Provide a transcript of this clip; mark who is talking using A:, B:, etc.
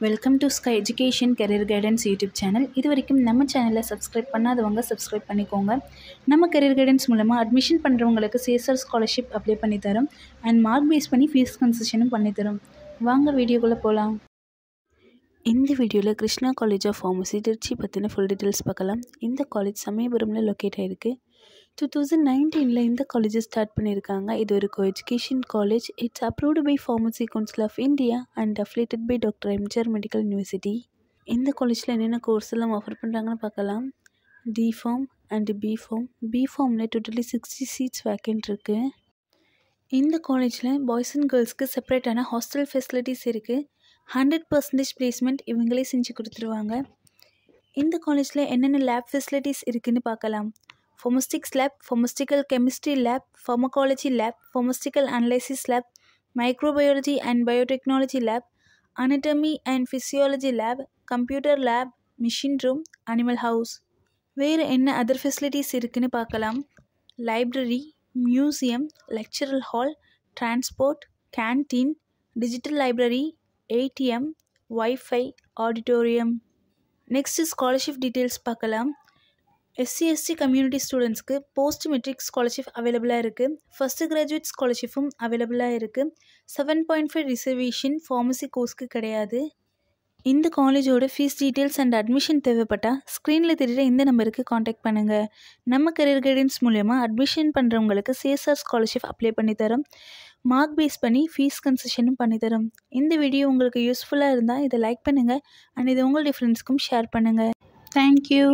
A: Welcome to Sky education career guidance YouTube channel. இது வரைக்கும் நம்ம சேனலில் சப்ஸ்கிரைப் பண்ணாதவங்க சப்ஸ்கிரைப் பண்ணிக்கோங்க. நம்ம கரியர் கைடன்ஸ் மூலமாக அட்மிஷன் பண்ணுறவங்களுக்கு சிஎஸ்ஆர் ஸ்காலர்ஷிப் அப்ளை பண்ணித்தரோம் அண்ட் மார்க் பேஸ் பண்ணி ஃபீஸ் கன்செஷனும் பண்ணித்தரோம். வாங்க வீடியோக்குள்ளே போகலாம். இந்த வீடியோவில் Krishna college of pharmacy Trichy பற்றின ஃபுல் டீட்டெயில்ஸ் பார்க்கலாம். இந்த காலேஜ் சமயபுரமில் லொக்கேட் ஆகிருக்கு. 2019 இந்த காலேஜை ஸ்டார்ட் பண்ணியிருக்காங்க. இது ஒரு coeducation college. It's approved by pharmacy council of India and affiliated by doctor MGR medical university. இந்த காலேஜில் என்னென்ன கோர்ஸ் எல்லாம் ஆஃபர் பண்ணுறாங்கன்னு பார்க்கலாம். D pharm and B pharm. B ஃபார்மில் டோட்டலி 60 சீட்ஸ் வேக்கண்ட் இருக்குது. இந்த காலேஜில் பாய்ஸ் அண்ட் கேர்ள்ஸ்க்கு செப்பரேட்டான ஹாஸ்டல் ஃபெசிலிட்டிஸ் இருக்குது. 100% பிளேஸ்மெண்ட் இவங்களே செஞ்சு கொடுத்துருவாங்க. இந்த காலேஜில் என்னென்ன லேப் ஃபெசிலிட்டிஸ் இருக்குதுன்னு பார்க்கலாம். Pharmaceutics lab, pharmaceutical chemistry lab, pharmacology lab, pharmaceutical analysis lab, microbiology and biotechnology lab, anatomy and physiology lab, computer lab, machine room, animal house. வேறு என்ன அதர் ஃபெசிலிட்டிஸ் இருக்குன்னு பார்க்கலாம். Library, museum, lecture hall, transport, canteen, digital library, ATM, wifi, auditorium. Next scholarship details பார்க்கலாம். SC/ST community ஸ்டூடெண்ட்ஸ்க்கு post matric scholarship அவைலபிளாக இருக்குது. First graduate ஸ்காலர்ஷிப்பும் அவைலபிளாக இருக்குது. 7.5 ரிசர்வேஷன் ஃபார்மசி கோர்ஸ்க்கு கிடையாது. இந்த காலேஜோட ஃபீஸ் டீட்டெயில்ஸ் அண்ட் அட்மிஷன் தேவைப்பட்டால் ஸ்க்ரீனில் தெரிகிற இந்த நம்பருக்கு காண்டாக்ட் பண்ணுங்கள். நம்ம கரியர் கைடன்ஸ் மூலயமா அட்மிஷன் பண்ணுறவங்களுக்கு சிஎஸ்ஆர் ஸ்காலர்ஷிப் அப்ளை பண்ணித்தரோம். மார்க் பேஸ் பண்ணி ஃபீஸ் கன்செஷனும் பண்ணித்தரோம். இந்த வீடியோ உங்களுக்கு யூஸ்ஃபுல்லாக இருந்தால் இதை லைக் பண்ணுங்கள் அண்ட் இது உங்களுடைய ஃப்ரெண்ட்ஸ்க்கும் ஷேர் பண்ணுங்கள். தேங்க்யூ.